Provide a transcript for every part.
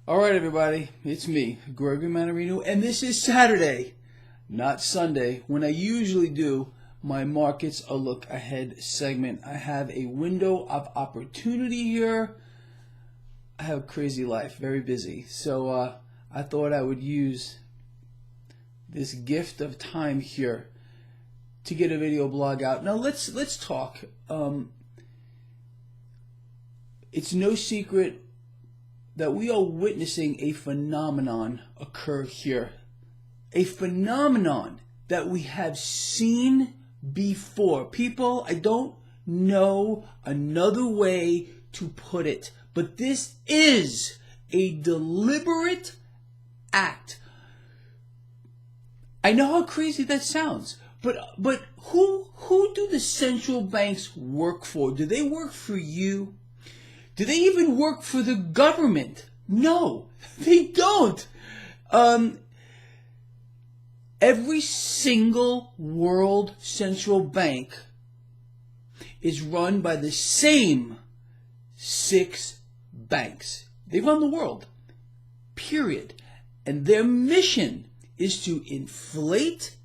All right, everybody, it's me, Gregory Mannarino, and this is Saturday, not Sunday, when I usually do my Markets a Look Ahead segment. I have a window of opportunity here. I have a crazy life, very busy, so I thought I would use this gift of time here to get a video blog out. Now let's talk. It's no secret that we are witnessing a phenomenon occur here. A phenomenon that we have seen before. People, I don't know another way to put it, but this is a deliberate act. I know how crazy that sounds, but who do the central banks work for? Do they work for you? Do they even work for the government? No, they don't. Every single world central bank is run by the same 6 banks. They run the world, period. And their mission is to inflate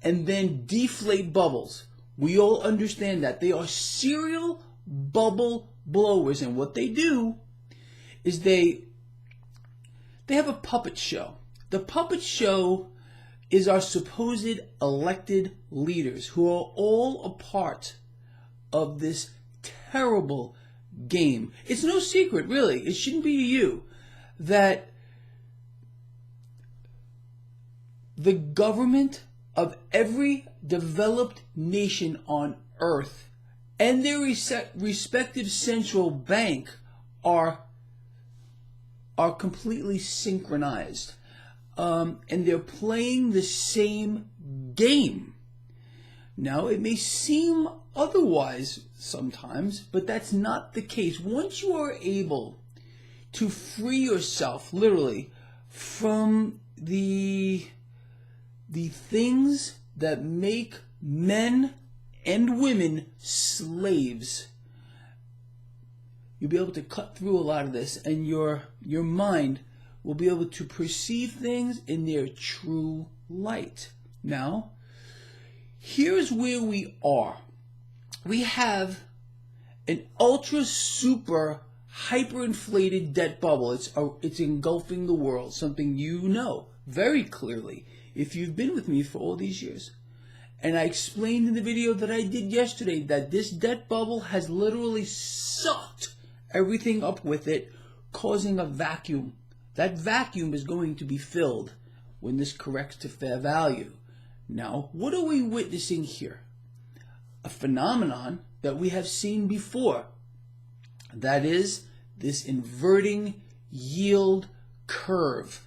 and then deflate bubbles. We all understand that. They are serial bubble blowers, and what they do is they have a puppet show. The puppet show is our supposed elected leaders who are all a part of this terrible game. It's no secret, really, it shouldn't be to you, that the government of every developed nation on earth and their respective central bank are completely synchronized. And they're playing the same game. Now, it may seem otherwise sometimes, but that's not the case. Once you are able to free yourself, literally, from the things that make men and women slaves, you'll be able to cut through a lot of this, and your mind will be able to perceive things in their true light. Now, here's where we are. We have an ultra super hyperinflated debt bubble. It's engulfing the world, something you know very clearly if you've been with me for all these years. And I explained in the video that I did yesterday that this debt bubble has literally sucked everything up with it, causing a vacuum. That vacuum is going to be filled when this corrects to fair value. Now, what are we witnessing here? A phenomenon that we have seen before. That is this inverting yield curve.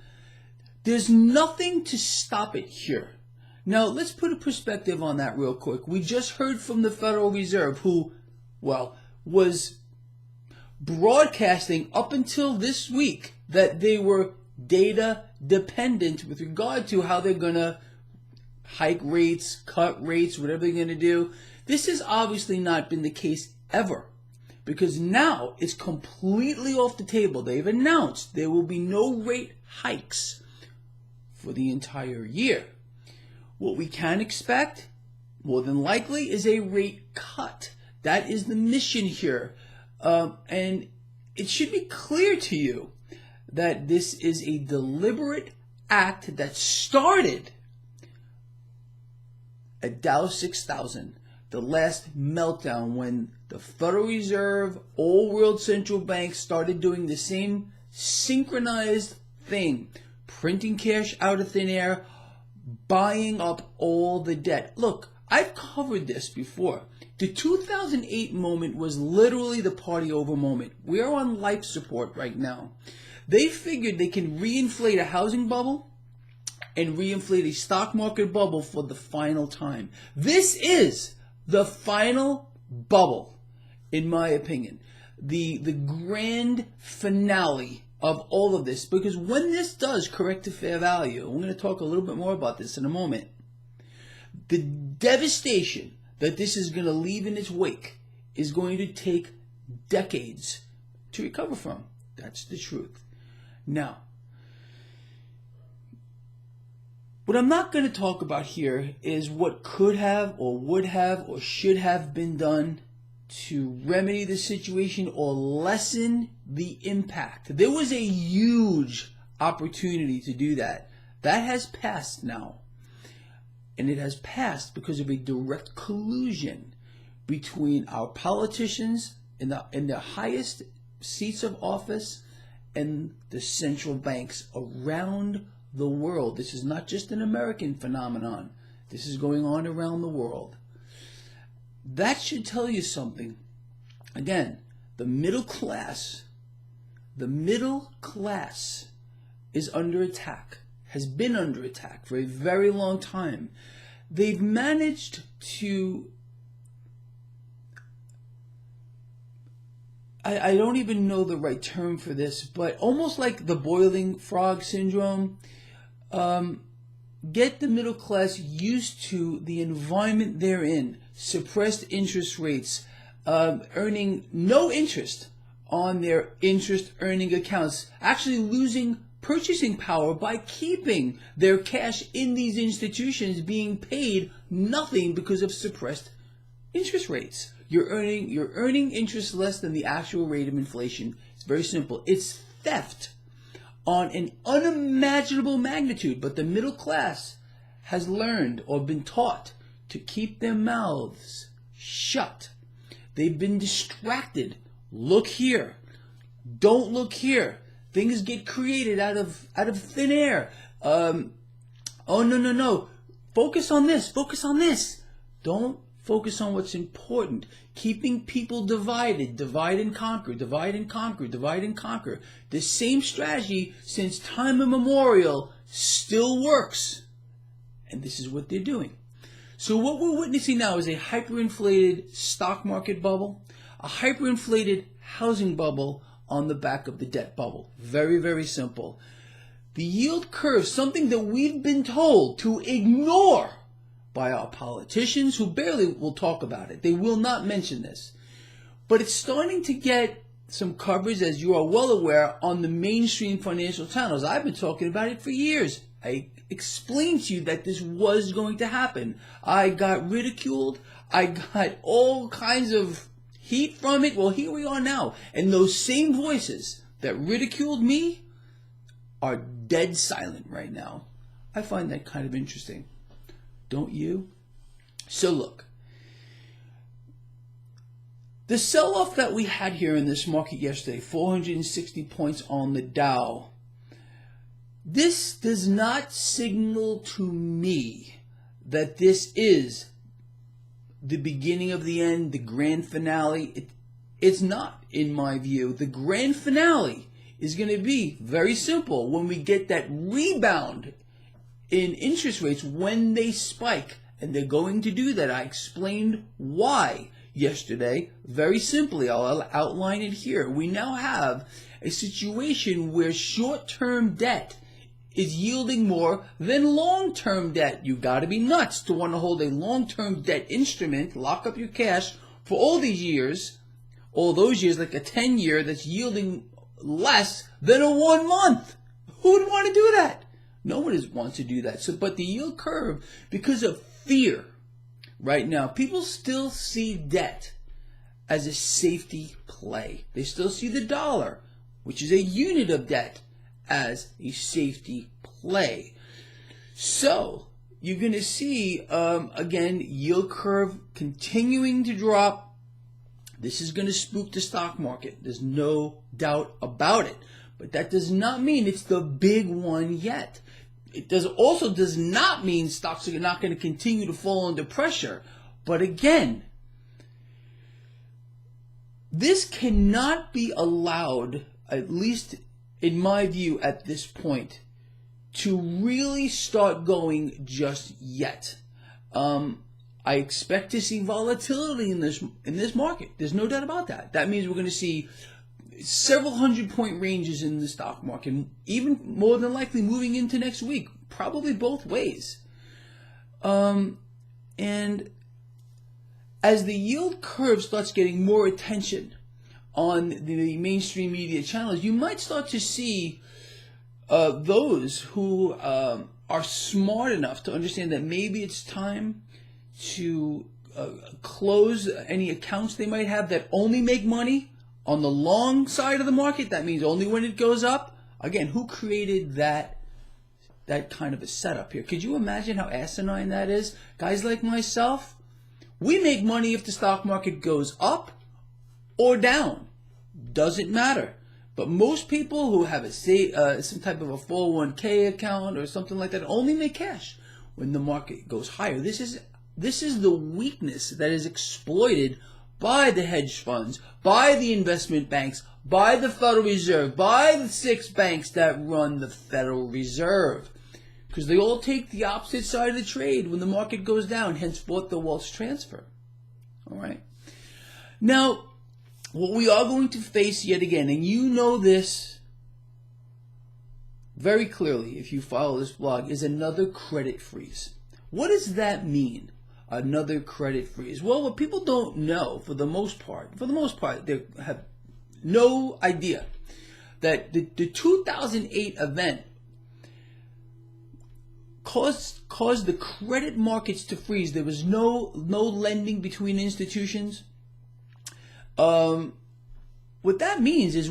There's nothing to stop it here. Now, let's put a perspective on that real quick. We just heard from the Federal Reserve, who, well, was broadcasting up until this week that they were data dependent with regard to how they're going to hike rates, cut rates, whatever they're going to do. This has obviously not been the case ever, because now it's completely off the table. They've announced there will be no rate hikes for the entire year. What we can expect, more than likely, is a rate cut. That is the mission here. And it should be clear to you that this is a deliberate act that started at Dow 6000, the last meltdown, when the Federal Reserve, all world central banks started doing the same synchronized thing, printing cash out of thin air, buying up all the debt. Look, I've covered this before. The 2008 moment was literally the party over moment. We are on life support right now. They figured they can reinflate a housing bubble and reinflate a stock market bubble for the final time. This is the final bubble, in my opinion. The grand finale of all of this, because when this does correct to fair value, and we're going to talk a little bit more about this in a moment, the devastation that this is going to leave in its wake is going to take decades to recover from. That's the truth. Now, what I'm not going to talk about here is what could have or would have or should have been done to remedy the situation or lessen the impact. There was a huge opportunity to do that. That has passed now. And it has passed because of a direct collusion between our politicians in the highest seats of office and the central banks around the world. This is not just an American phenomenon. This is going on around the world. That should tell you something. Again, the middle class is under attack, has been under attack for a very long time. They've managed to, I don't even know the right term for this, but almost like the boiling frog syndrome, get the middle class used to the environment they're in, suppressed interest rates, earning no interest on their interest earning accounts, actually losing purchasing power by keeping their cash in these institutions, being paid nothing because of suppressed interest rates. You're earning interest less than the actual rate of inflation. It's very simple. It's theft on an unimaginable magnitude, but the middle class has learned or been taught to keep their mouths shut. They've been distracted. Look here. Don't look here. Things get created out of thin air. Oh, no. Focus on this. Focus on this. Don't focus on what's important. Keeping people divided. Divide and conquer. Divide and conquer. Divide and conquer. The same strategy since time immemorial still works. And this is what they're doing. So what we're witnessing now is a hyperinflated stock market bubble, a hyperinflated housing bubble on the back of the debt bubble. Very, very simple. The yield curve, something that we've been told to ignore by our politicians who barely will talk about it. They will not mention this. But it's starting to get some coverage, as you are well aware, on the mainstream financial channels. I've been talking about it for years. I explained to you that this was going to happen. I got ridiculed. I got all kinds of heat from it. Well, here we are now. And those same voices that ridiculed me are dead silent right now. I find that kind of interesting. Don't you? So look, the sell-off that we had here in this market yesterday, 460 points on the Dow, this does not signal to me that this is the beginning of the end, the grand finale. It's not, in my view. The grand finale is going to be very simple when we get that rebound in interest rates when they spike. And they're going to do that. I explained why yesterday very simply. I'll outline it here. We now have a situation where short-term debt is yielding more than long-term debt. You've got to be nuts to want to hold a long-term debt instrument, lock up your cash for all these years, all those years, like a 10-year that's yielding less than a 1 month. Who would want to do that? No one wants to do that. So, but the yield curve, because of fear right now, people still see debt as a safety play. They still see the dollar, which is a unit of debt, as a safety play. So you're going to see, again, yield curve continuing to drop. This is going to spook the stock market. There's no doubt about it. But that does not mean it's the big one yet. It also does not mean stocks are not going to continue to fall under pressure. But again, this cannot be allowed, at least in my view at this point, to really start going just yet. I expect to see volatility in this market. There's no doubt about that. That means we're going to see several 100-point ranges in the stock market, even more than likely moving into next week, probably both ways. And as the yield curve starts getting more attention on the mainstream media channels, you might start to see those who are smart enough to understand that maybe it's time to close any accounts they might have that only make money on the long side of the market. That means only when it goes up. Again, who created that kind of a setup here? Could you imagine how asinine that is? Guys like myself, we make money if the stock market goes up or down. Doesn't matter. But most people who have some type of a 401k account or something like that only make cash when the market goes higher. This is the weakness that is exploited by the hedge funds, by the investment banks, by the Federal Reserve, by the 6 banks that run the Federal Reserve. Because they all take the opposite side of the trade when the market goes down, henceforth the wealth transfer. All right. Now, what we are going to face yet again, and you know this very clearly if you follow this blog, is another credit freeze. What does that mean? Another credit freeze. Well, what people don't know, for the most part, they have no idea that the 2008 event caused the credit markets to freeze. There was no lending between institutions. What that means is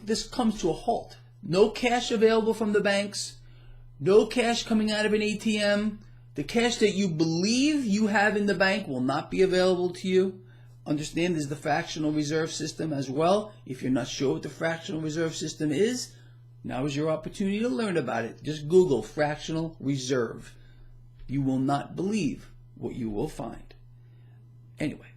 this comes to a halt. No cash available from the banks, no cash coming out of an ATM. The cash that you believe you have in the bank will not be available to you. Understand there's the fractional reserve system as well. If you're not sure what the fractional reserve system is, now is your opportunity to learn about it. Just Google fractional reserve. You will not believe what you will find. Anyway.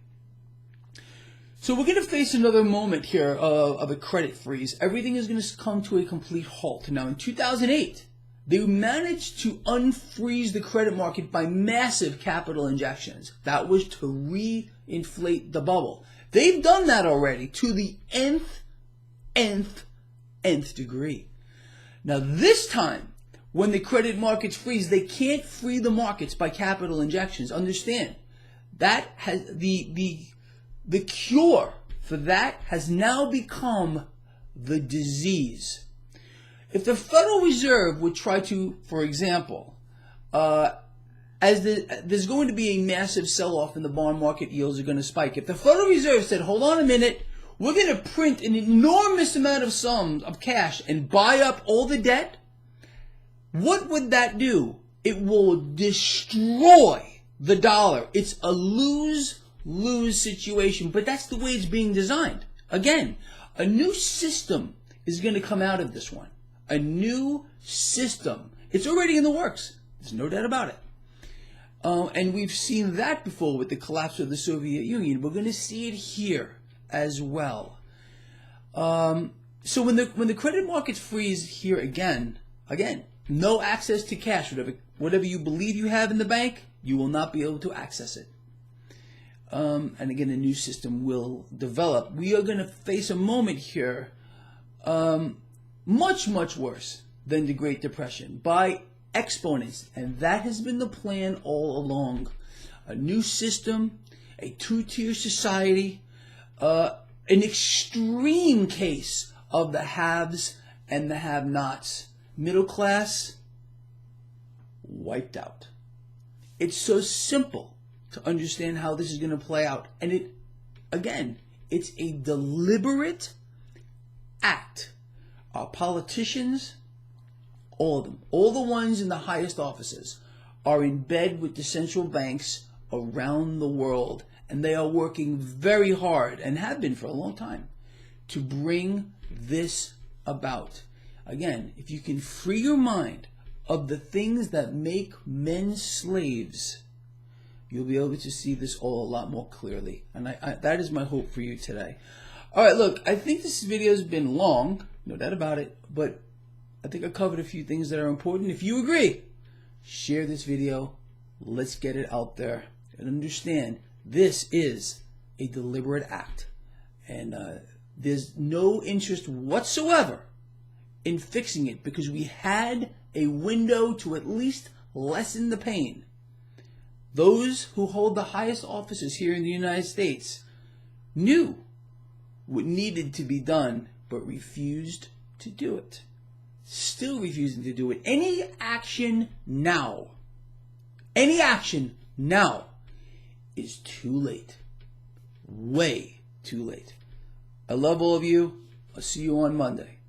So we're going to face another moment here of a credit freeze. Everything is going to come to a complete halt. Now, in 2008, they managed to unfreeze the credit market by massive capital injections. That was to re-inflate the bubble. They've done that already to the nth degree. Now, this time, when the credit markets freeze, they can't free the markets by capital injections. Understand, that has the cure for that has now become the disease. If the Federal Reserve would try to, for example, there's going to be a massive sell-off in the bond market, yields are going to spike. If the Federal Reserve said, hold on a minute, we're going to print an enormous amount of sums of cash and buy up all the debt, what would that do? It will destroy the dollar. It's a lose-lose situation, but that's the way it's being designed. Again, a new system is going to come out of this one. A new system. It's already in the works. There's no doubt about it. And we've seen that before with the collapse of the Soviet Union. We're going to see it here as well. So when the credit markets freeze here again, no access to cash. Whatever you believe you have in the bank, you will not be able to access it. And again, a new system will develop. We are going to face a moment here much, much worse than the Great Depression by exponents. And that has been the plan all along. A new system, a two-tier society, an extreme case of the haves and the have-nots. Middle class, wiped out. It's so simple to understand how this is going to play out. And it's a deliberate act. Our politicians, all of them, all the ones in the highest offices, are in bed with the central banks around the world. And they are working very hard, and have been for a long time, to bring this about. Again, if you can free your mind of the things that make men slaves, you'll be able to see this all a lot more clearly. And that is my hope for you today. All right, look, I think this video has been long, no doubt about it, but I think I covered a few things that are important. If you agree, share this video. Let's get it out there and understand this is a deliberate act. And there's no interest whatsoever in fixing it, because we had a window to at least lessen the pain. Those who hold the highest offices here in the United States knew what needed to be done, but refused to do it. still refusing to do it. Any action now is too late. Way too late. I love all of you. I'll see you on Monday.